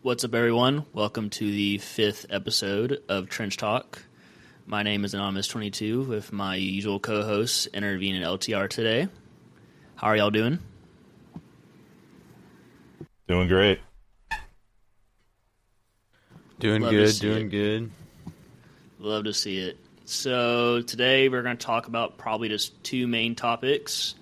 What's up, everyone? Welcome to the 5th episode of Trench Talk. My name is Anonymous22 with my usual co-hosts Intervene and LTR today. How are y'all doing? Doing great. Doing good. Love to see it. So today we're going to talk about probably just two main topics.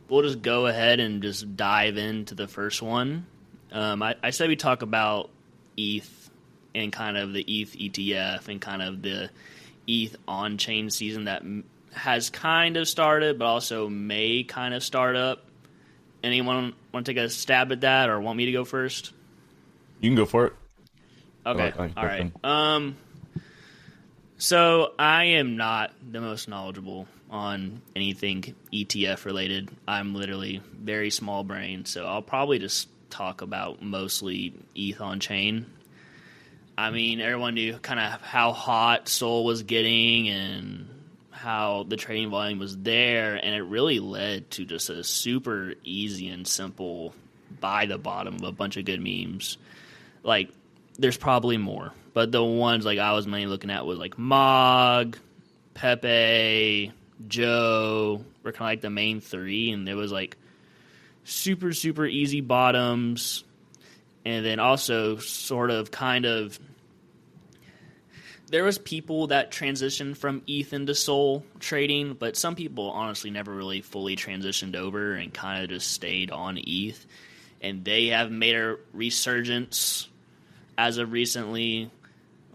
We'll just go ahead and just dive into the first one. I said we talk about ETH and kind of the ETH ETF and kind of the ETH on-chain season that has kind of started, but also may kind of start up. Anyone want to take a stab at that, or want me to go first? You can go for it. Okay, all right. So I am not the most knowledgeable on anything ETF related. I'm literally very small brain, so I'll probably just talk about mostly ETH on chain. I mean, everyone knew kind of how hot Sol was getting and how the trading volume was there, and it really led to just a super easy and simple buy the bottom of a bunch of good memes. Like, there's probably more, but the ones like I was mainly looking at was like Mog, Pepe, Joe were kind of like the main three, and there was like super, super easy bottoms, and then also sort of kind of there was people that transitioned from ETH into Sol trading, but some people honestly never really fully transitioned over and kind of just stayed on ETH, and they have made a resurgence as of recently.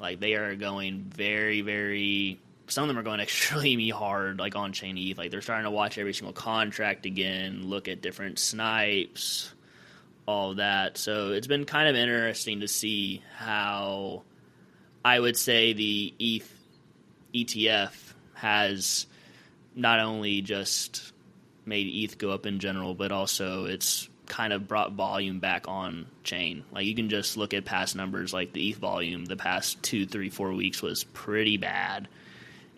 Like, they are going very, very... Some of them are going extremely hard, like on-chain ETH. Like, they're starting to watch every single contract again, look at different snipes, all of that. So it's been kind of interesting to see how I would say the ETH ETF has not only just made ETH go up in general, but also it's kind of brought volume back on chain. Like, you can just look at past numbers, like the ETH volume the past 2, 3, 4 weeks was pretty bad,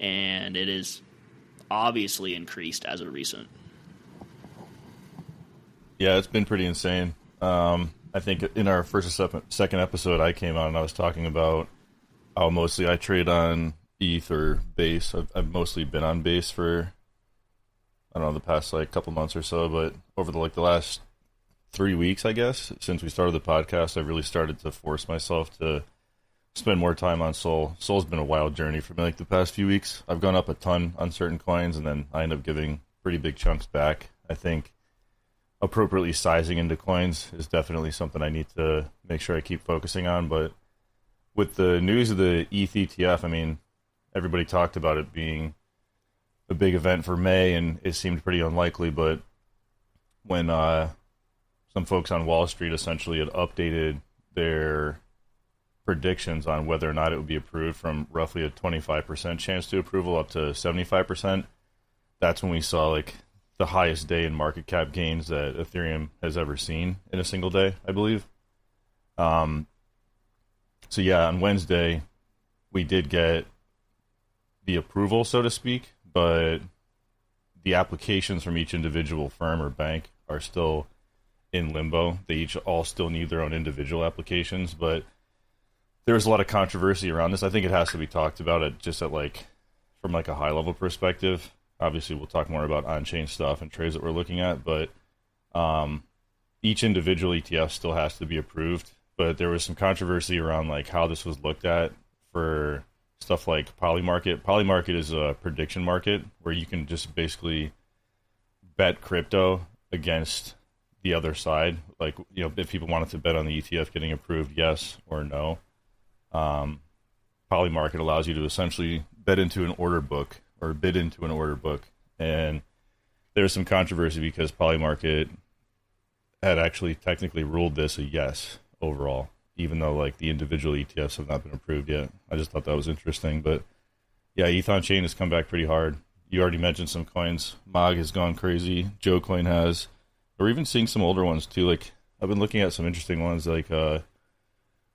and it is obviously increased as of recent. Yeah, it's been pretty insane. I think in our first or second episode, I came on and I was talking about how mostly I trade on ETH or Base. I've mostly been on Base for, I don't know, the past like couple months or so, but over the last 3 weeks, I guess, since we started the podcast, I've really started to force myself to spend more time on Sol. Sol's been a wild journey for me, like the past few weeks. I've gone up a ton on certain coins, and then I end up giving pretty big chunks back. I think appropriately sizing into coins is definitely something I need to make sure I keep focusing on. But with the news of the ETH ETF, I mean, everybody talked about it being a big event for May, and it seemed pretty unlikely. But when some folks on Wall Street essentially had updated their predictions on whether or not it would be approved from roughly a 25% chance to approval up to 75%, that's when we saw like the highest day in market cap gains that Ethereum has ever seen in a single day, I believe. So yeah, on Wednesday, we did get the approval, so to speak, but the applications from each individual firm or bank are still in limbo. They each all still need their own individual applications, but there's a lot of controversy around this. I think it has to be talked about from like a high level perspective. Obviously, we'll talk more about on-chain stuff and trades that we're looking at, but each individual ETF still has to be approved. But there was some controversy around like how this was looked at for stuff like Polymarket. Polymarket is a prediction market where you can just basically bet crypto against the other side. Like, you know, if people wanted to bet on the ETF getting approved, yes or no. Polymarket allows you to essentially bet into an order book or bid into an order book. And there's some controversy because Polymarket had actually technically ruled this a yes overall, even though like the individual ETFs have not been approved yet. I just thought that was interesting. But yeah, ETH on chain has come back pretty hard. You already mentioned some coins. Mog has gone crazy. Joe Coin has. We're even seeing some older ones too. Like, I've been looking at some interesting ones. Like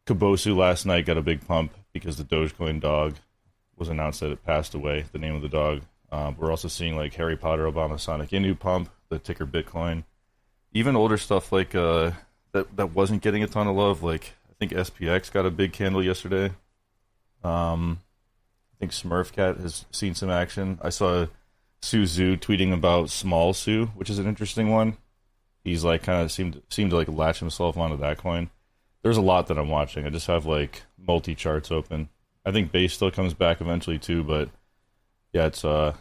Kabosu last night got a big pump because the Dogecoin dog was announced that it passed away, the name of the dog. We're also seeing like Harry Potter Obama Sonic Inu pump, the ticker Bitcoin. Even older stuff like that wasn't getting a ton of love. Like, I think SPX got a big candle yesterday. I think Smurfcat has seen some action. I saw Suzu tweeting about Small Su, which is an interesting one. He's like kind of seemed to like latch himself onto that coin. There's a lot that I'm watching. I just have like multi charts open. I think base still comes back eventually too, but yeah, it's an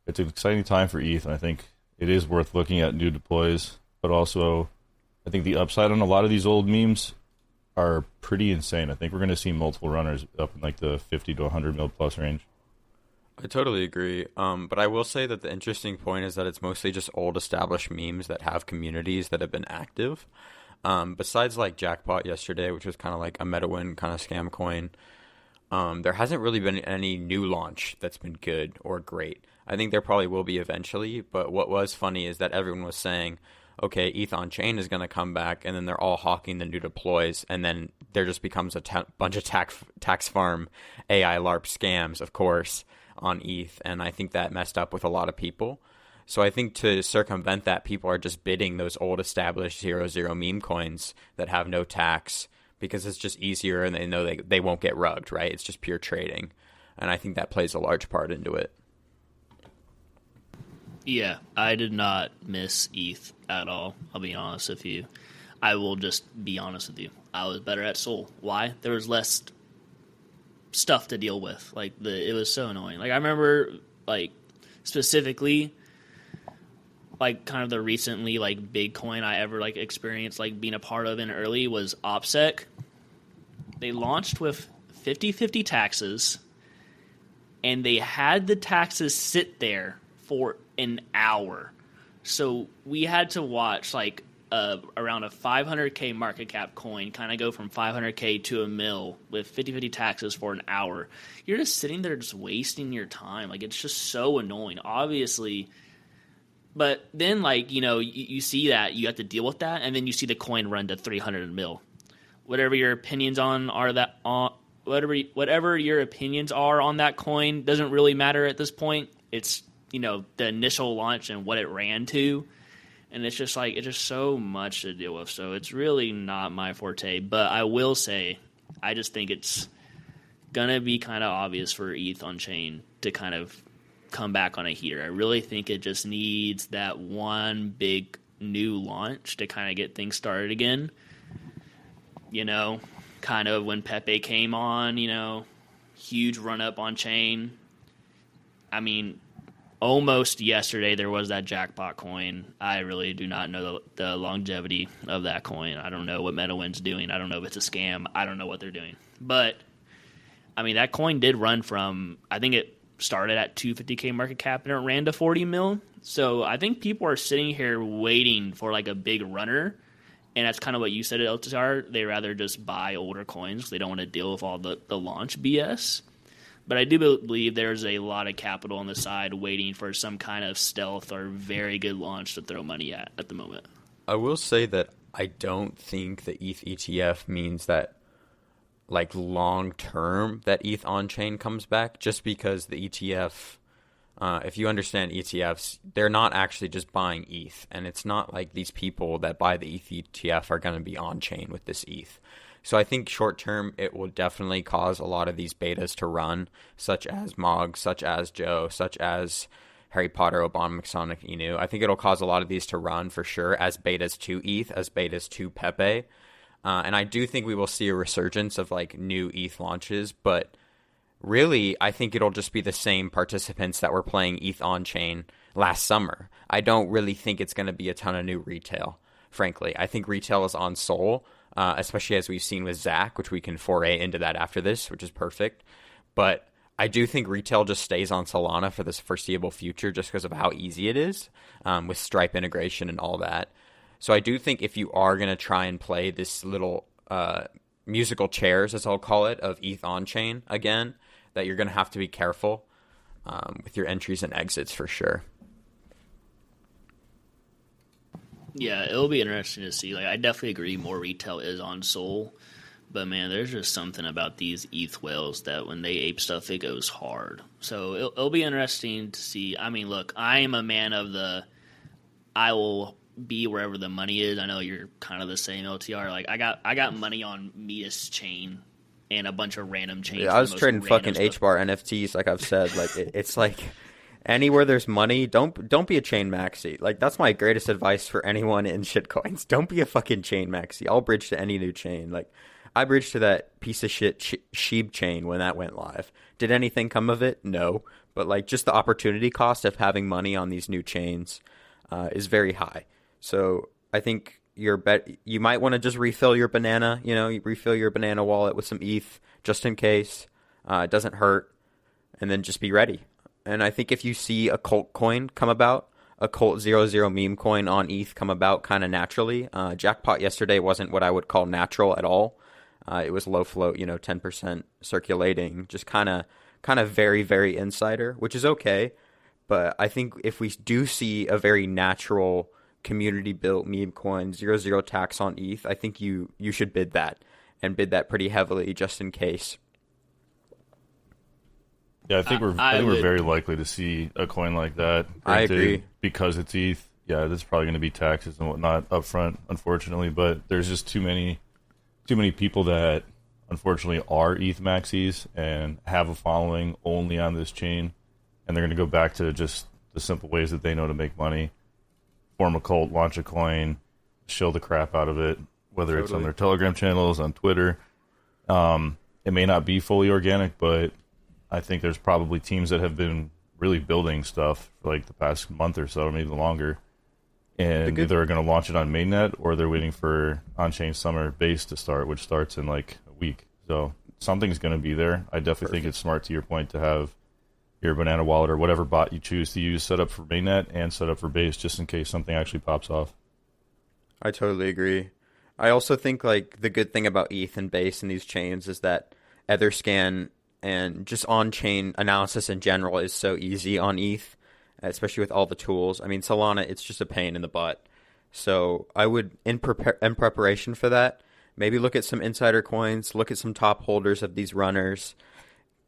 exciting time for ETH, and I think it is worth looking at new deploys. But also, I think the upside on a lot of these old memes are pretty insane. I think we're going to see multiple runners up in like the 50 to 100 mil plus range. I totally agree. But I will say that the interesting point is that it's mostly just old established memes that have communities that have been active. Besides like Jackpot yesterday, which was kind of like a MetaWin kind of scam coin, there hasn't really been any new launch that's been good or great. I think there probably will be eventually, but what was funny is that everyone was saying, okay, ETH on chain is going to come back, and then they're all hawking the new deploys, and then there just becomes a bunch of tax farm AI LARP scams, of course, on ETH, and I think that messed up with a lot of people. So I think to circumvent that, people are just bidding those old established 0.0 meme coins that have no tax because it's just easier and they know they won't get rugged, right? It's just pure trading. And I think that plays a large part into it. Yeah, I did not miss ETH at all. I'll be honest with you. I will just be honest with you. I was better at Sol. Why? There was less stuff to deal with. Like it was so annoying. Like I remember, like specifically, like kind of the recently like big coin I ever like experienced like being a part of in early was OPSEC. They launched with 50/50 taxes, and they had the taxes sit there for an hour. So we had to watch like around a 500k market cap coin kind of go from 500k to a mil with 50/50 taxes for an hour. You're just sitting there just wasting your time. Like it's just so annoying, obviously. But then like, you know, you see that, you have to deal with that, and then you see the coin run to 300 mil. Whatever your opinions whatever your opinions are on that coin doesn't really matter at this point. It's, you know, the initial launch and what it ran to. And it's just like, it's just so much to deal with. So it's really not my forte. But I will say, I just think it's going to be kind of obvious for ETH on chain to kind of come back on a heater. I really think it just needs that one big new launch to kind of get things started again. You know, kind of when Pepe came on, you know, huge run up on chain. I mean, almost yesterday there was that jackpot coin. I really do not know the longevity of that coin. I don't know what MetaWin's doing. I don't know if it's a scam. I don't know what they're doing. But, I mean, that coin did run from, I think it started at 250k market cap and it ran to 40 mil. So I think people are sitting here waiting for like a big runner. And that's kind of what you said at LTR. They rather just buy older coins. They don't want to deal with all the launch BS. But I do believe there's a lot of capital on the side waiting for some kind of stealth or very good launch to throw money at the moment. I will say that I don't think the ETH ETF means that, like, long term, that ETH on-chain comes back, just because the ETF, if you understand ETFs, they're not actually just buying ETH. And it's not like these people that buy the ETH ETF are going to be on-chain with this ETH. So I think short term, it will definitely cause a lot of these betas to run, such as Mog, such as Joe, such as Harry Potter, Obama, Masonic, Inu. I think it'll cause a lot of these to run for sure as betas to ETH, as betas to Pepe. And I do think we will see a resurgence of like new ETH launches, but really I think it'll just be the same participants that were playing ETH on-chain last summer. I don't really think it's going to be a ton of new retail, frankly. I think retail is on Sol. Especially as we've seen with Zack, which we can foray into that after this, which is perfect. But I do think retail just stays on Solana for this foreseeable future just because of how easy it is with Stripe integration and all that. So I do think if you are going to try and play this little musical chairs, as I'll call it, of ETH on-chain again, that you're going to have to be careful with your entries and exits for sure. Yeah, it'll be interesting to see. Like, I definitely agree more retail is on Sol. But, man, there's just something about these ETH whales that when they ape stuff, it goes hard. So it'll be interesting to see. I mean, look, I am a man of I will be wherever the money is. I know you're kind of the same, LTR. Like I got money on Midas chain and a bunch of random chains. Yeah, I was trading fucking HBAR NFTs, like I've said. Like it's like anywhere there's money, don't be a chain maxi. Like that's my greatest advice for anyone in shitcoins. Don't be a fucking chain maxi. I'll bridge to any new chain. Like I bridged to that piece of shit Sheeb chain when that went live. Did anything come of it? No. But like just the opportunity cost of having money on these new chains is very high. So I think you might want to just refill your banana. You refill your banana wallet with some ETH just in case. It doesn't hurt, and then just be ready. And I think if you see a cult coin come about, a cult 00 meme coin on ETH come about kind of naturally. Jackpot yesterday wasn't what I would call natural at all. It was low float, 10% circulating, just kind of very, very insider, which is okay. But I think if we do see a very natural community-built meme coin, 00 tax on ETH, I think you should bid that, and bid that pretty heavily just in case. Yeah, I think we're very likely to see a coin like that. I agree. Because it's ETH, yeah, there's probably going to be taxes and whatnot up front, unfortunately. But there's just too many people that unfortunately are ETH maxis and have a following only on this chain, and they're going to go back to just the simple ways that they know to make money. Form a cult, launch a coin, shill the crap out of it, whether it's on their Telegram channels, on Twitter. It may not be fully organic, but I think there's probably teams that have been really building stuff for like the past month or so, maybe longer. And either are going to launch it on mainnet or they're waiting for on-chain summer base to start, which starts in like a week. So something's going to be there. I definitely think it's smart, to your point, to have your banana wallet or whatever bot you choose to use set up for mainnet and set up for base just in case something actually pops off. I totally agree. I also think like the good thing about ETH and base and these chains is that Etherscan and just on-chain analysis in general is so easy on ETH, especially with all the tools. I mean, Solana, it's just a pain in the butt. So I would, in preparation for that, maybe look at some insider coins, look at some top holders of these runners,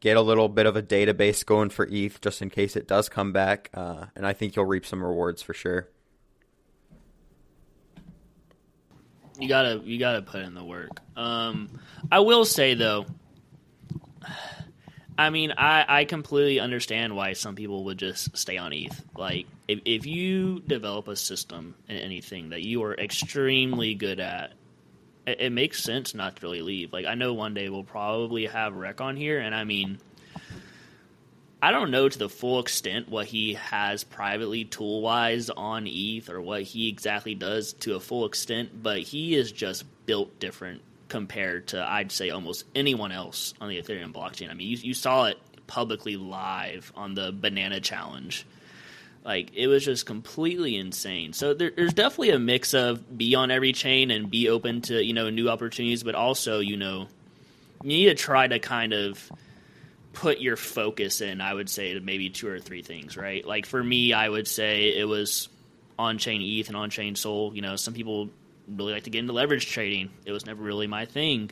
get a little bit of a database going for ETH just in case it does come back, and I think you'll reap some rewards for sure. You gotta put in the work. I will say though, I mean, I completely understand why some people would just stay on ETH. Like, if you develop a system in anything that you are extremely good at, it makes sense not to really leave. Like, I know one day we'll probably have Rec on here, and I mean, I don't know to the full extent what he has privately tool-wise on ETH or what he exactly does to a full extent, but he is just built different compared to, I'd say, almost anyone else on the Ethereum blockchain. I mean, you saw it publicly live on the Banana Challenge. Like, it was just completely insane. So there's definitely a mix of be on every chain and be open to, new opportunities, but also, you need to try to kind of put your focus in, I would say, to maybe 2 or 3 things, right? Like, for me, I would say it was on-chain ETH and on-chain Sol. Some people really like to get into leverage trading. It was never really my thing.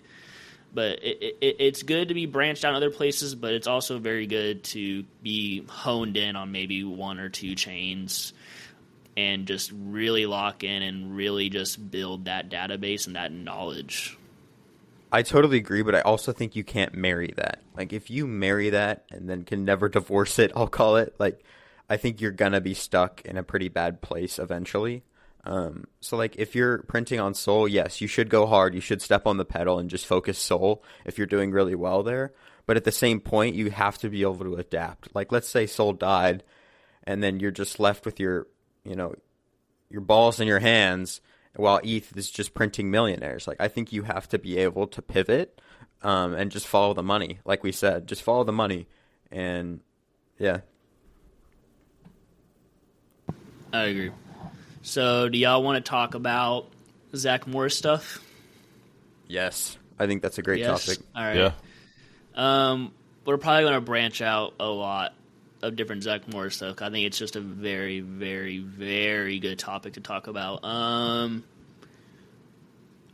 But it's good to be branched out in other places, but it's also very good to be honed in on maybe 1 or 2 chains and just really lock in and really just build that database and that knowledge. I totally agree, but I also think you can't marry that. Like, if you marry that and then can never divorce it, I'll call it, like, I think you're going to be stuck in a pretty bad place eventually. So like if you're printing on Sol, yes, you should go hard. You should step on the pedal and just focus Sol if you're doing really well there. But at the same point, you have to be able to adapt. Like, let's say Sol died and then you're just left with your balls in your hands while ETH is just printing millionaires. Like, I think you have to be able to pivot, and just follow the money. Like we said, just follow the money. And yeah. I agree. So, do y'all want to talk about Zack Morris stuff? Yes. I think that's a great topic. All right. Yeah. We're probably going to branch out a lot of different Zack Morris stuff. I think it's just a very, very, very good topic to talk about.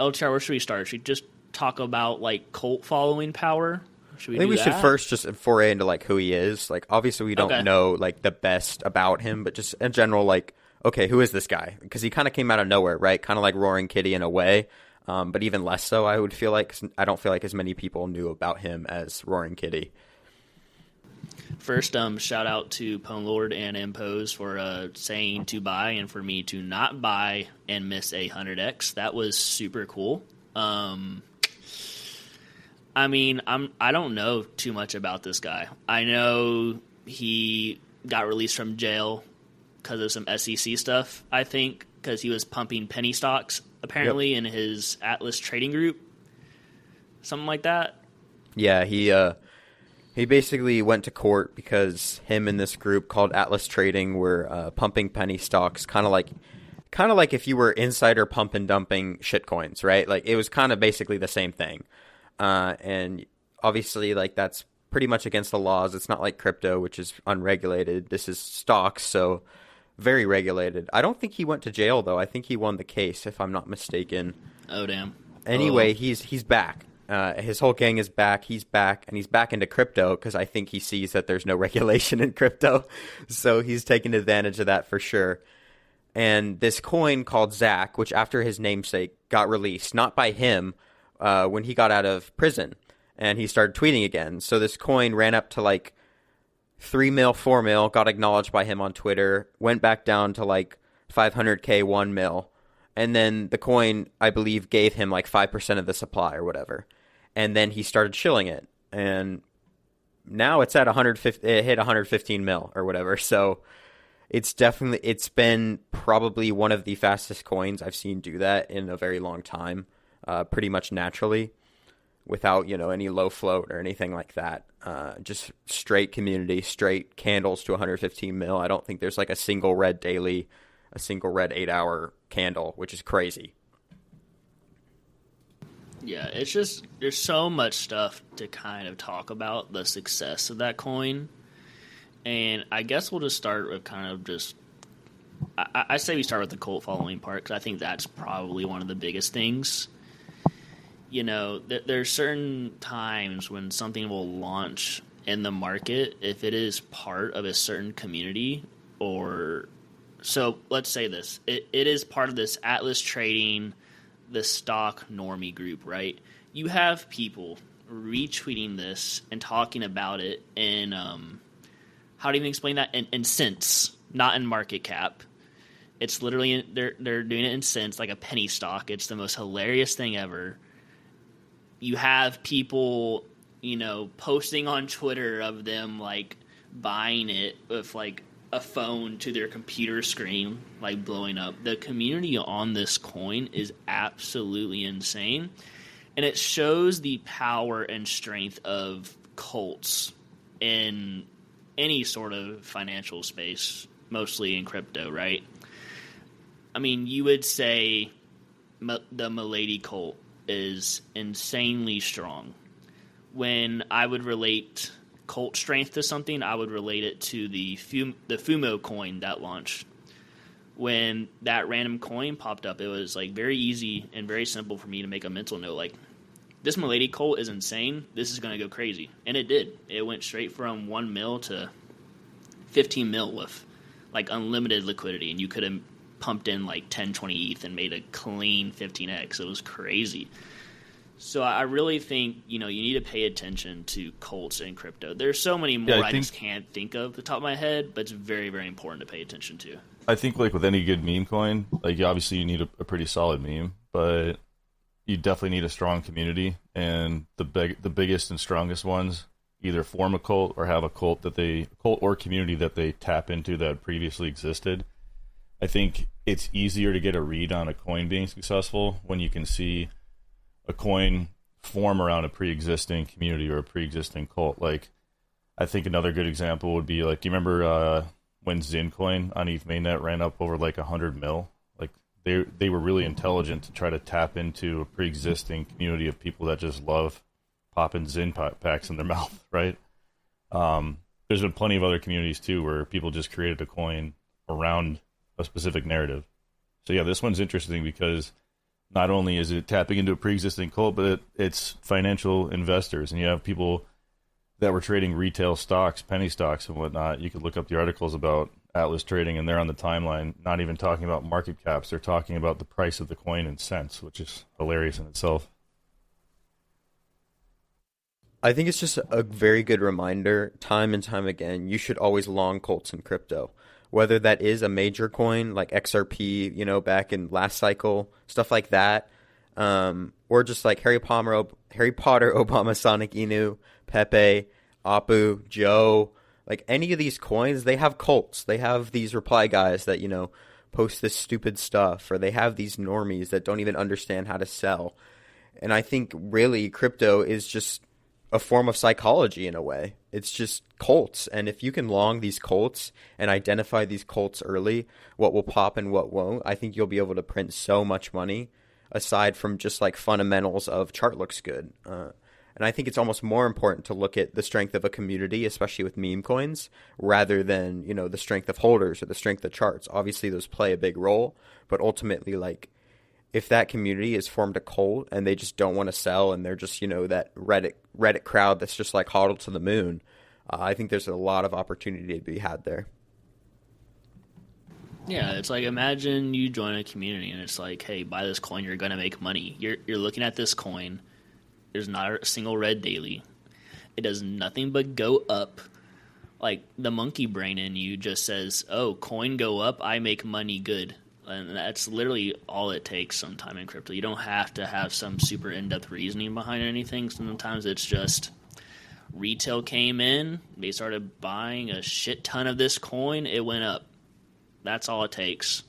LTR, where should we start? Should we just talk about, like, cult following power? I think we should first just foray into, like, who he is. Like, obviously we don't know, like, the best about him, but just in general, like, okay, who is this guy? Because he kind of came out of nowhere, right? Kind of like Roaring Kitty in a way, but even less so, I would feel like. 'Cause I don't feel like as many people knew about him as Roaring Kitty. First, shout out to Pwn Lord and Impose for saying to buy and for me to not buy and miss a 100x. That was super cool. I mean, I don't know too much about this guy. I know he got released from jail because of some SEC stuff, I think, because he was pumping penny stocks, apparently, in his Atlas trading group. Something like that. Yeah, he basically went to court because him and this group called Atlas Trading were pumping penny stocks, kind of like if you were insider pump and dumping shitcoins, right? Like, it was kind of basically the same thing. And obviously, like, that's pretty much against the laws. It's not like crypto, which is unregulated. This is stocks, so very regulated. I don't think he went to jail, though. I think he won the case, if I'm not mistaken. Oh, damn. Anyway, he's back. His whole gang is back. He's back, and he's back into crypto because I think he sees that there's no regulation in crypto. So he's taking advantage of that for sure. And this coin called Zack, which after his namesake got released, not by him, when he got out of prison and he started tweeting again. So this coin ran up to like 3 mil, 4 mil, got acknowledged by him on Twitter, went back down to like 500K, 1 mil. And then the coin, I believe, gave him like 5% of the supply or whatever. And then he started shilling it. And now it's at 150, it hit 115 mil or whatever. So it's been probably one of the fastest coins I've seen do that in a very long time. Pretty much naturally, without any low float or anything like that. Just straight community, straight candles to 115 mil. I don't think there's like a single red daily, a single red 8-hour candle, which is crazy. Yeah, it's just there's so much stuff to kind of talk about the success of that coin, and I guess we'll just start with kind of just. I say we start with the cult following part because I think that's probably one of the biggest things. There's certain times when something will launch in the market if it is part of a certain community or so let's say this. It is part of this Atlas Trading, the stock normie group, right? You have people retweeting this and talking about it in, how do you even explain that? In cents, not in market cap. It's literally, they're doing it in cents, like a penny stock. It's the most hilarious thing ever. You have people, posting on Twitter of them, like, buying it with, like, a phone to their computer screen, like, blowing up. The community on this coin is absolutely insane. And it shows the power and strength of cults in any sort of financial space, mostly in crypto, right? I mean, you would say the Milady cult is insanely strong. When I would relate cult strength to something, I would relate it to the Fumo coin that launched. When that random coin popped up, it was like very easy and very simple for me to make a mental note, like, this Milady cult is insane. This is going to go crazy. And it did. It went straight from 1 mil to 15 mil with like unlimited liquidity, and you could have pumped in like 10, 20 ETH and made a clean 15x. It was crazy. So I really think, you need to pay attention to cults in crypto. There's so many more I just can't think of the top of my head, but it's very, very important to pay attention to. I think like with any good meme coin, like obviously you need a pretty solid meme, but you definitely need a strong community, and the biggest and strongest ones either form a cult or have a cult or community that they tap into that previously existed. I think it's easier to get a read on a coin being successful when you can see a coin form around a pre-existing community or a pre-existing cult. Like, I think another good example would be like, do you remember when Zincoin on ETH mainnet ran up over like 100 mil? Like they were really intelligent to try to tap into a pre-existing community of people that just love popping Zin packs in their mouth, right? There's been plenty of other communities too where people just created a coin around a specific narrative. So yeah, this one's interesting because not only is it tapping into a pre-existing cult, but it's financial investors, and you have people that were trading retail stocks, penny stocks and whatnot. You could look up the articles about Atlas Trading, and they're on the timeline, not even talking about market caps. They're talking about the price of the coin in cents, which is hilarious in itself. I think it's just a very good reminder, time and time again, you should always long Colts in crypto. Whether that is a major coin like XRP, back in last cycle, stuff like that, or just like Harry Potter, Obama, Sonic, Inu, Pepe, Apu, Joe, like any of these coins, they have cults. They have these reply guys that, post this stupid stuff, or they have these normies that don't even understand how to sell. And I think really crypto is just a form of psychology in a way. It's just cults. And if you can long these cults and identify these cults early, what will pop and what won't, I think you'll be able to print so much money aside from just like fundamentals of chart looks good. And I think it's almost more important to look at the strength of a community, especially with meme coins, rather than, the strength of holders or the strength of charts. Obviously, those play a big role, but ultimately, like, if that community is formed a cult and they just don't want to sell and they're just, that Reddit crowd that's just like hodled to the moon, I think there's a lot of opportunity to be had there. Yeah, it's like imagine you join a community and it's like, hey, buy this coin, you're going to make money. You're looking at this coin. There's not a single red daily. It does nothing but go up. Like the monkey brain in you just says, oh, coin go up, I make money good. And that's literally all it takes sometime in crypto. You don't have to have some super in-depth reasoning behind anything. Sometimes it's just retail came in, they started buying a shit ton of this coin, it went up. That's all it takes.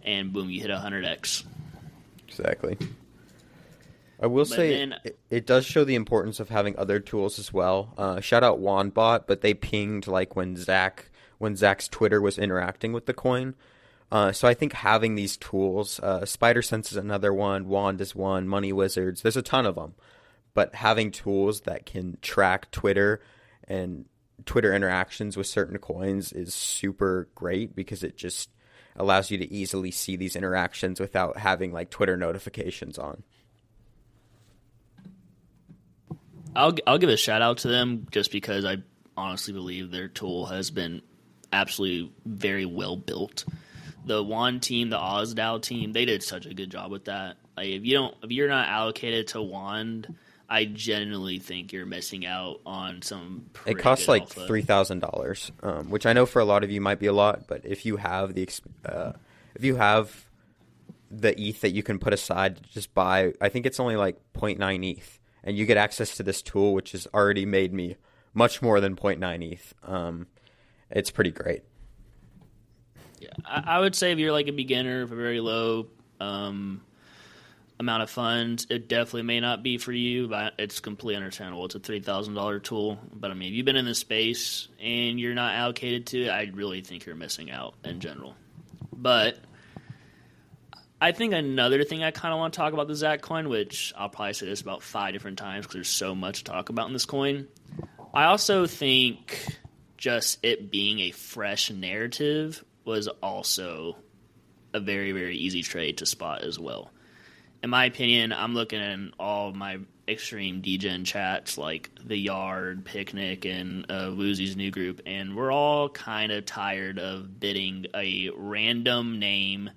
And boom, you hit 100x. Exactly. I will say it does show the importance of having other tools as well. Shout out WandBot, but they pinged like when Zack's Twitter was interacting with the coin. So I think having these tools, SpiderSense is another one, Wand is one, Money Wizards, there's a ton of them. But having tools that can track Twitter and Twitter interactions with certain coins is super great because it just allows you to easily see these interactions without having like Twitter notifications on. I'll give a shout out to them just because I honestly believe their tool has been absolutely very well built. The Wand team, the OzDAO team, they did such a good job with that. Like if you're not allocated to Wand, I genuinely think you're missing out on some. It costs like alpha. $3,000, which I know for a lot of you might be a lot, but if you have the ETH that you can put aside to just buy, I think it's only like 0.9 ETH, and you get access to this tool, which has already made me much more than 0.9 ETH. It's pretty great. Yeah, I would say if you're like a beginner with a very low amount of funds, it definitely may not be for you, but it's completely understandable. It's a $3,000 tool. But I mean, if you've been in the space and you're not allocated to it, I really think you're missing out in general. But I think another thing I kind of want to talk about the Zack coin, which I'll probably say this about 5 different times because there's so much to talk about in this coin. I also think just it being a fresh narrative was also a very, very easy trade to spot as well. In my opinion, I'm looking at all of my extreme degen chats like The Yard, Picnic, and Woozy's new group, and we're all kind of tired of bidding a random name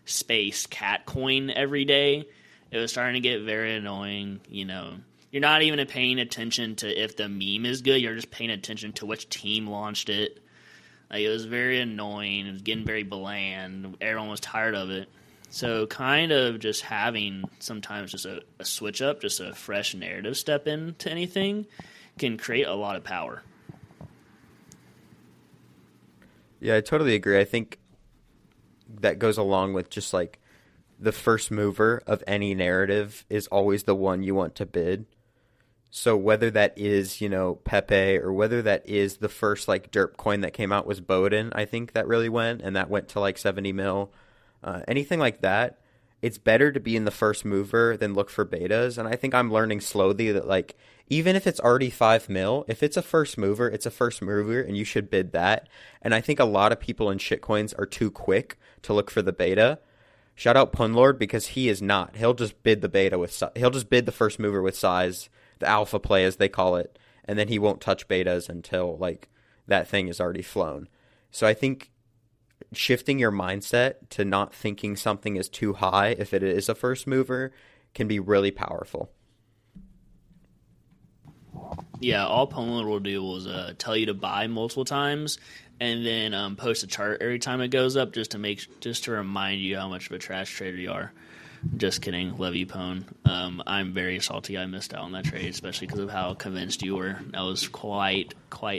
space cat coin every day. It was starting to get very annoying, You're not even paying attention to if the meme is good, you're just paying attention to which team launched it. Like, it was very annoying. It was getting very bland. Everyone was tired of it. So kind of just having sometimes just a switch up, just a fresh narrative step into anything can create a lot of power. Yeah, I totally agree. I think that goes along with just like the first mover of any narrative is always the one you want to bid. So whether that is, Pepe or whether that is the first like derp coin that came out was Bowden, I think that really went, and that went to like 70 mil. Anything like that, it's better to be in the first mover than look for betas. And I think I'm learning slowly that like even if it's already 5 mil, if it's a first mover, it's a first mover and you should bid that. And I think a lot of people in shitcoins are too quick to look for the beta. Shout out Punlord because he is not. He'll just bid the beta he'll just bid the first mover with size, the alpha play as they call it, and then he won't touch betas until like that thing is already flown. So I think shifting your mindset to not thinking something is too high if it is a first mover can be really powerful. Yeah, all Pwnland will do is tell you to buy multiple times, and then post a chart every time it goes up, just to remind you how much of a trash trader you are. Just kidding, love you, Pwn. I'm very salty I missed out on that trade, especially because of how convinced you were. That was quite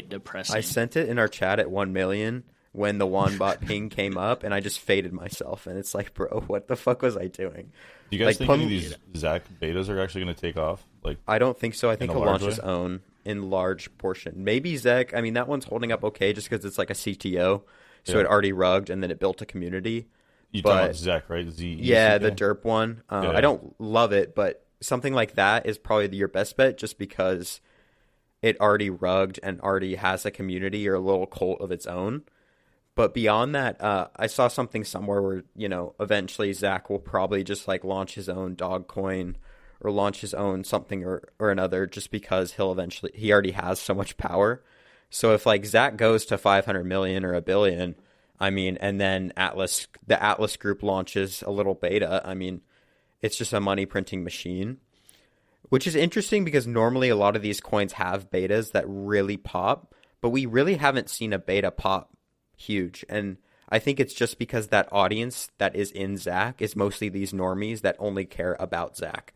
depressing. I sent it in our chat at 1 million when the Wanbot ping came up, and I just faded myself. And it's like, bro, what the fuck was I doing? Do you guys think any of these Zack betas are actually going to take off? Like, I don't think so. I think he'll launch his own in large portion. Maybe Zack. I mean, that one's holding up okay just because it's like a CTO, so it already rugged and then it built a community. You talking about Zack, right? Yeah, the derp one. I don't love it, but something like that is probably your best bet just because it already rugged and already has a community or a little cult of its own. But beyond that, I saw something somewhere where, eventually Zack will probably just like launch his own dog coin or launch his own something or another just because he already has so much power. So if like Zack goes to 500 million or a billion, I mean, and then the Atlas group launches a little beta, I mean, it's just a money printing machine, which is interesting because normally a lot of these coins have betas that really pop, but we really haven't seen a beta pop huge. And I think it's just because that audience that is in Zack is mostly these normies that only care about Zack.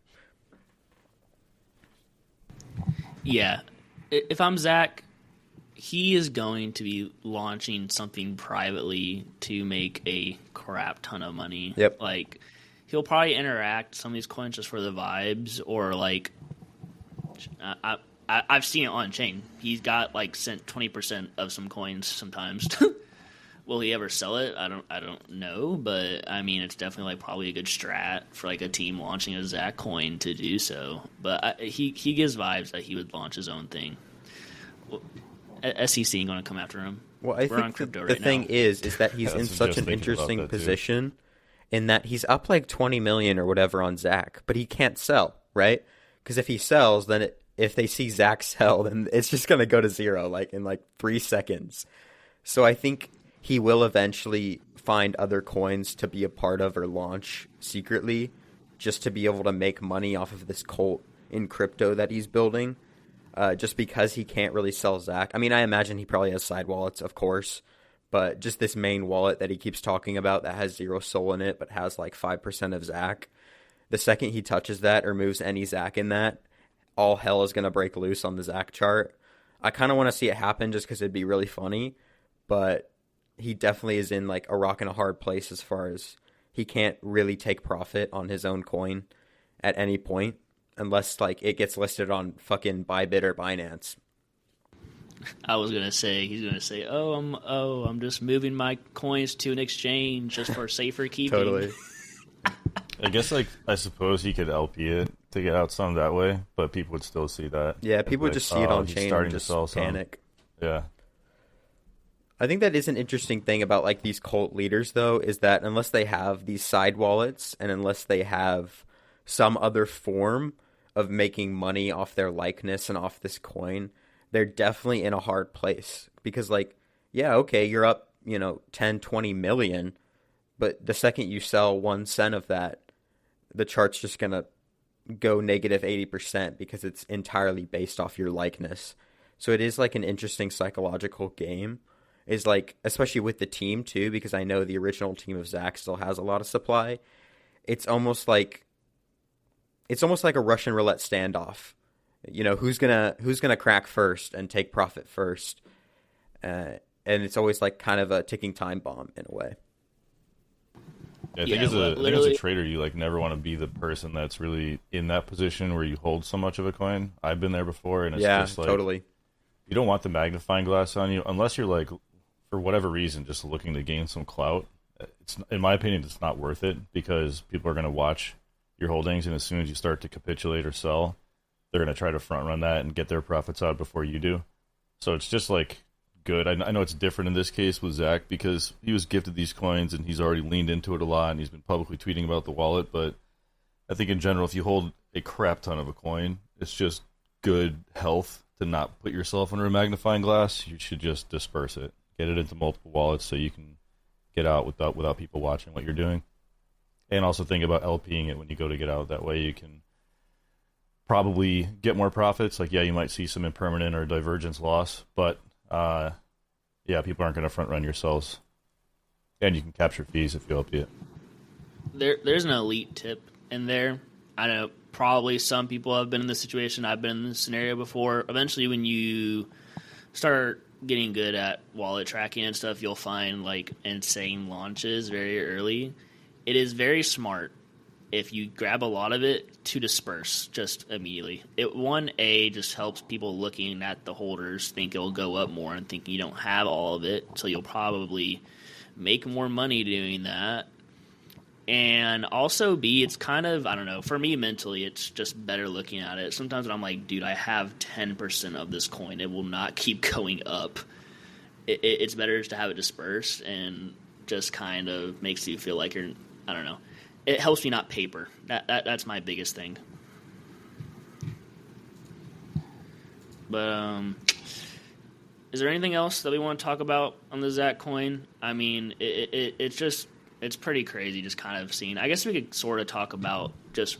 Yeah. If I'm Zack, he is going to be launching something privately to make a crap ton of money. Yep. Like, he'll probably interact some of these coins just for the vibes, or like, I've seen it on chain. He's got like sent 20% of some coins sometimes. Will he ever sell it? I don't know, but I mean, it's definitely like probably a good strat for like a team launching a Zack coin to do so. But he gives vibes that he would launch his own thing. SEC ain't going to come after him. Well, I think the thing is that he's in such an interesting position in that he's up like 20 million or whatever on Zack, but he can't sell, right? Because if he sells, then if they see Zack sell, then it's just going to go to zero like in like 3 seconds. So I think he will eventually find other coins to be a part of or launch secretly just to be able to make money off of this cult in crypto that he's building. Just because he can't really sell Zack. I mean, I imagine he probably has side wallets, of course, but just this main wallet that he keeps talking about that has 0 SOL in it but has like 5% of Zack. The second he touches that or moves any Zack in that, all hell is going to break loose on the Zack chart. I kind of want to see it happen just because it'd be really funny, but he definitely is in like a rock and a hard place as far as he can't really take profit on his own coin at any point. Unless like it gets listed on fucking Bybit or Binance. I was gonna say he's gonna say, I'm just moving my coins to an exchange just for safer keeping. Totally. I guess I suppose he could LP it to get out some that way, but people would still see that. Yeah, people would just see it on chain and just panic. Yeah. I think that is an interesting thing about like these cult leaders though, is that unless they have these side wallets and unless they have some other form of making money off their likeness and off this coin, they're definitely in a hard place. Because like, yeah, okay, you're up, 10, 20 million, but the second you sell 1 cent of that, the chart's just going to go negative 80% because it's entirely based off your likeness. So it is like an interesting psychological game. Is like, especially with the team too, because I know the original team of Zack still has a lot of supply. It's almost like a Russian roulette standoff. Who's gonna crack first and take profit first, and it's always like kind of a ticking time bomb in a way. Yeah, I think as a trader, you like never want to be the person that's really in that position where you hold so much of a coin. I've been there before, and it's just like totally. You don't want the magnifying glass on you unless you're like, for whatever reason, just looking to gain some clout. It's, in my opinion, it's not worth it because people are going to watch your holdings, and as soon as you start to capitulate or sell, they're going to try to front run that and get their profits out before you do. So it's just like good. I know it's different in this case with Zack because he was gifted these coins and he's already leaned into it a lot and he's been publicly tweeting about the wallet. But I think in general, if you hold a crap ton of a coin, it's just good health to not put yourself under a magnifying glass. You should just disperse it, get it into multiple wallets so you can get out without people watching what you're doing. And also think about LPing it when you go to get out. That way you can probably get more profits. Like, yeah, you might see some impermanent or divergence loss, but yeah, people aren't going to front run your cells. And you can capture fees if you LP it. There's an elite tip in there. I know probably some people have been in this situation. I've been in this scenario before. Eventually, when you start getting good at wallet tracking and stuff, you'll find like insane launches very early. It is very smart if you grab a lot of it to disperse just immediately. It just helps people looking at the holders think it'll go up more and thinking you don't have all of it, so you'll probably make more money doing that. And also, B, it's kind of, I don't know, for me mentally, it's just better looking at it. Sometimes when I'm like, dude, I have 10% of this coin, it will not keep going up. It's better just to have it dispersed and just kind of makes you feel like you're, I don't know. It helps me not paper. That's my biggest thing. But, is there anything else that we want to talk about on the Zack coin? I mean, it's pretty crazy just kind of seeing. I guess we could sort of talk about just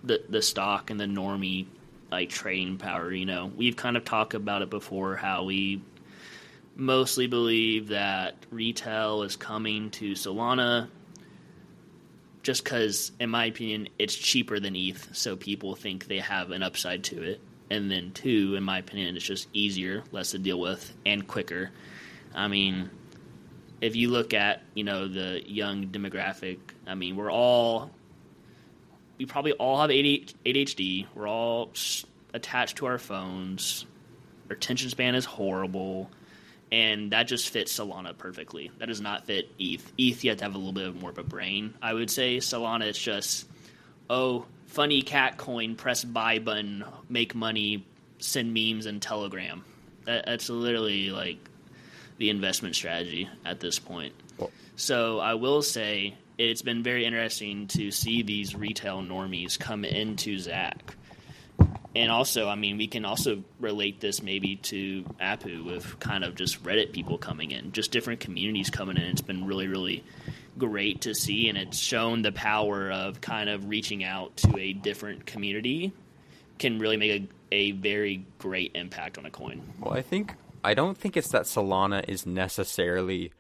the stock and the normie like trading power. You know, we've kind of talked about it before, how we mostly believe that retail is coming to Solana just because, in my opinion, it's cheaper than ETH, so people think they have an upside to it. And then, two, in my opinion, it's just easier, less to deal with, and quicker. I mean, if you look at, you know, the young demographic, I mean, we probably all have ADHD. We're all attached to our phones. Our attention span is horrible. And that just fits Solana perfectly. That does not fit ETH. ETH, you have to have a little bit more of a brain, I would say. Solana, it's just, oh, funny cat coin, press buy button, make money, send memes, and Telegram. That's literally, like, the investment strategy at this point. Well, so I will say it's been very interesting to see these retail normies come into Zack. And also, I mean, we can also relate this maybe to Apu with kind of just Reddit people coming in, just different communities coming in. It's been really, really great to see, and it's shown the power of kind of reaching out to a different community can really make a very great impact on a coin. Well, I don't think it's that Solana is necessarily...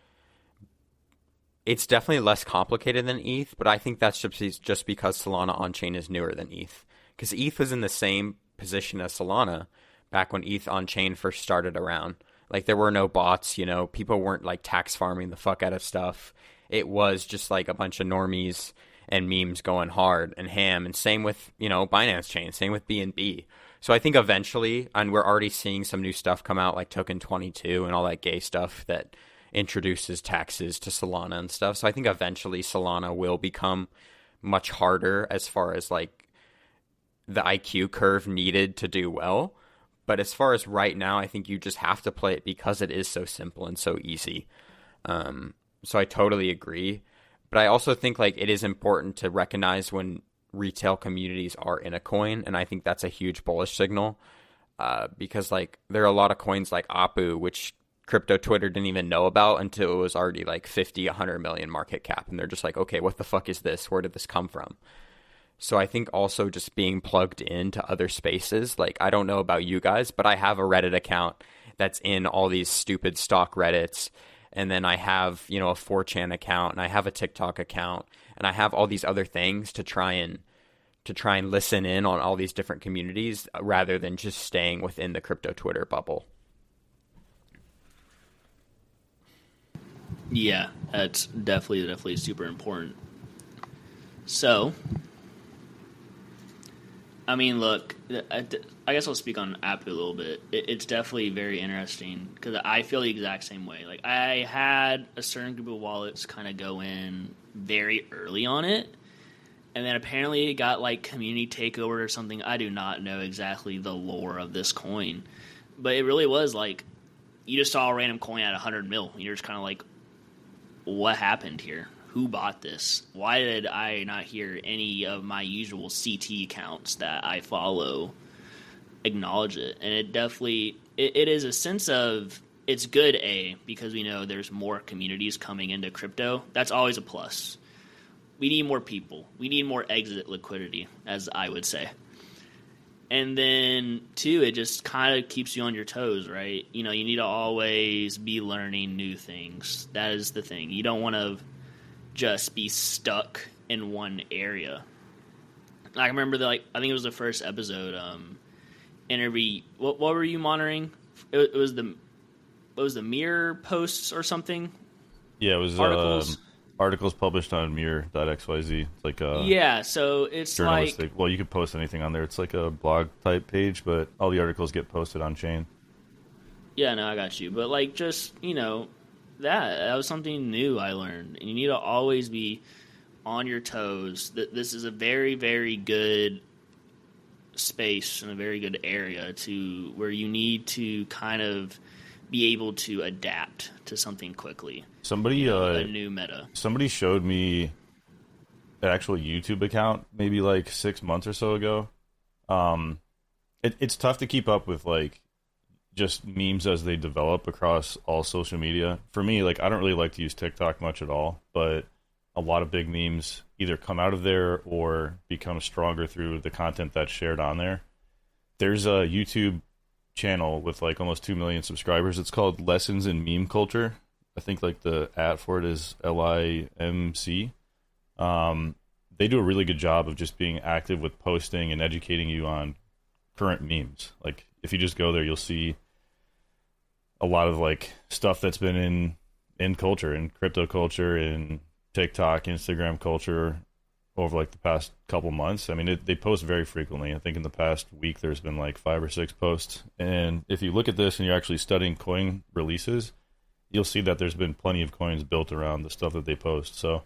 It's definitely less complicated than ETH, but I think that's just because Solana on-chain is newer than ETH. Because ETH was in the same position as Solana back when ETH on-chain first started around. Like, there were no bots, you know, people weren't, like, tax farming the fuck out of stuff. It was just, like, a bunch of normies and memes going hard and ham, and same with, you know, Binance Chain, same with BNB. So I think eventually, and we're already seeing some new stuff come out, like Token 22 and all that gay stuff that introduces taxes to Solana and stuff. So I think eventually Solana will become much harder as far as, like, the IQ curve needed to do well. But as far as right now, I think you just have to play it because it is so simple and so easy. So I totally agree. But I also think, like, it is important to recognize when retail communities are in a coin, and I think that's a huge bullish signal. Because, like, there are a lot of coins like Apu, which crypto Twitter didn't even know about until it was already like 50, 100 million market cap. And they're just like, okay, what the fuck is this? Where did this come from? So I think also just being plugged into other spaces, like, I don't know about you guys, but I have a Reddit account that's in all these stupid stock Reddits. And then I have, you know, a 4chan account, and I have a TikTok account, and I have all these other things to try and listen in on all these different communities rather than just staying within the crypto Twitter bubble. Yeah, that's definitely super important. So, I mean, look, I guess I'll speak on Apu a little bit. It's definitely very interesting because I feel the exact same way. Like, I had a certain group of wallets kind of go in very early on it, and then apparently it got, like, community takeover or something. I do not know exactly the lore of this coin, but it really was, like, you just saw a random coin at 100 mil, and you're just kind of like, what happened here? Who bought this? Why did I not hear any of my usual CT accounts that I follow acknowledge it? And it definitely, it is a sense of it's good, because we know there's more communities coming into crypto. That's always a plus. We need more people. We need more exit liquidity, as I would say. And then, 2, it just kind of keeps you on your toes, right? You need to always be learning new things. That is the thing. You don't want to just be stuck in one area. I remember, I think it was the first episode, interview. What were you monitoring? It was the Mirror posts or something? Yeah, it was articles published on mirror.xyz. It's like a so it's journalistic. Well, you could post anything on there. It's like a blog type page, but all the articles get posted on chain. Yeah, no, I got you. But just that was something new I learned, and you need to always be on your toes. This is a very, very good space and a very good area to where you need to kind of be able to adapt to something quickly. A new meta. Somebody showed me an actual YouTube account maybe 6 months or so ago. It's tough to keep up with just memes as they develop across all social media. For me, I don't really like to use TikTok much at all, but a lot of big memes either come out of there or become stronger through the content that's shared on there. There's a YouTube channel with almost 2 million subscribers. It's called Lessons in Meme Culture. I think the @ for it is LIMC. They do a really good job of just being active with posting and educating you on current memes. If you just go there, you'll see a lot of stuff that's been in culture, in crypto culture, in TikTok, Instagram culture over the past couple months. I mean, they post very frequently. I think in the past week there's been 5 or 6 posts. And if you look at this and you're actually studying coin releases, you'll see that there's been plenty of coins built around the stuff that they post. So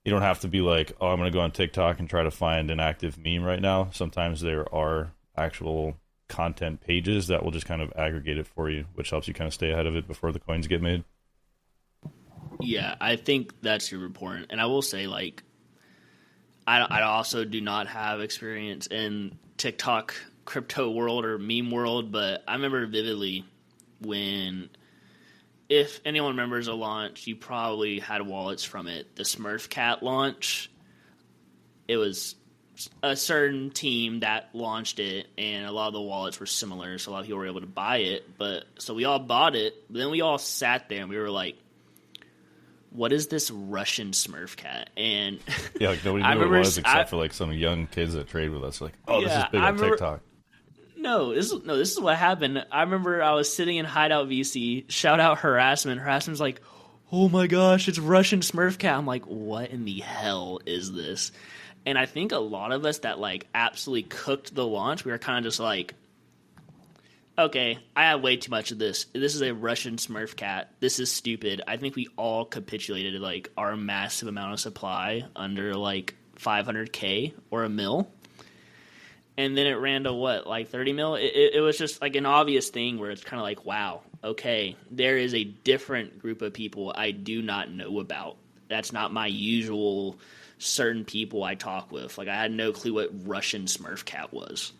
you don't have to be I'm going to go on TikTok and try to find an active meme right now. Sometimes there are actual content pages that will just kind of aggregate it for you, which helps you kind of stay ahead of it before the coins get made. Yeah, I think that's super important. And I will say, I also do not have experience in TikTok crypto world or meme world, but I remember vividly when, if anyone remembers a launch, you probably had wallets from it. The Smurf Cat launch, it was a certain team that launched it, and a lot of the wallets were similar, so a lot of people were able to buy it. But so we all bought it, but then we all sat there and we were like, what is this Russian Smurf Cat? And yeah, nobody knew what it was except for some young kids that trade with us. This is big on TikTok. No, this is what happened. I remember I was sitting in Hideout VC, shout out Harassment. Harassment's like, oh my gosh, it's Russian Smurf Cat. I'm like, what in the hell is this? And I think a lot of us that absolutely cooked the launch, we were kind of just okay, I have way too much of this. This is a Russian Smurf Cat. This is stupid. I think we all capitulated our massive amount of supply under 500K or a mil. And then it ran to what, 30 mil? It was just an obvious thing where it's kind of wow, okay, there is a different group of people I do not know about. That's not my usual certain people I talk with. I had no clue what Russian Smurf Cat was.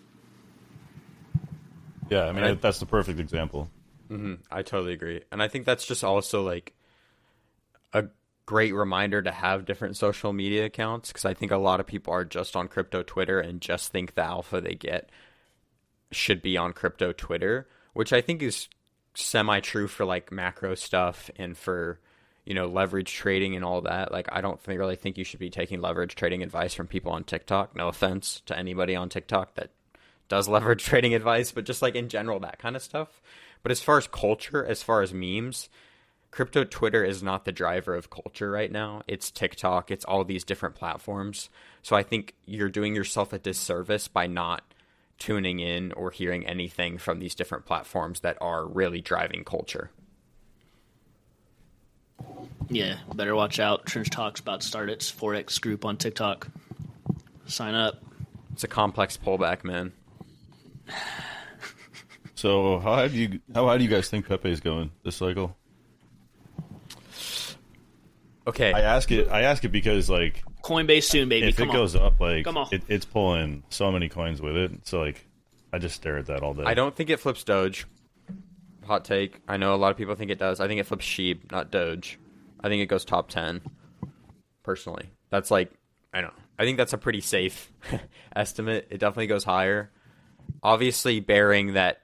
Yeah, I mean, that's the perfect example. Mm-hmm. I totally agree. And I think that's just also a great reminder to have different social media accounts, because I think a lot of people are just on crypto Twitter and just think the alpha they get should be on crypto Twitter, which I think is semi-true for macro stuff and for, leverage trading and all that. I don't really think you should be taking leverage trading advice from people on TikTok. No offense to anybody on TikTok that does leverage trading advice, but just in general, that kind of stuff. But as far as culture, as far as memes, crypto Twitter is not the driver of culture right now. It's TikTok. It's all these different platforms. So I think you're doing yourself a disservice by not tuning in or hearing anything from these different platforms that are really driving culture. Yeah, better watch out. Trench Talk's about to start its Forex group on TikTok. Sign up. It's a complex pullback, man. So how high do you guys think Pepe's going this cycle? Okay, I ask it because Coinbase soon, baby. If Come it on. goes up, Come on. it's pulling so many coins with it. So I just stare at that all day. I don't think it flips Doge. hot take. I know a lot of people think it does. I think it flips Sheeb, not Doge. I think it goes top 10, personally. That's like, I don't know. I think that's a pretty safe estimate. It definitely goes higher. Obviously, bearing that,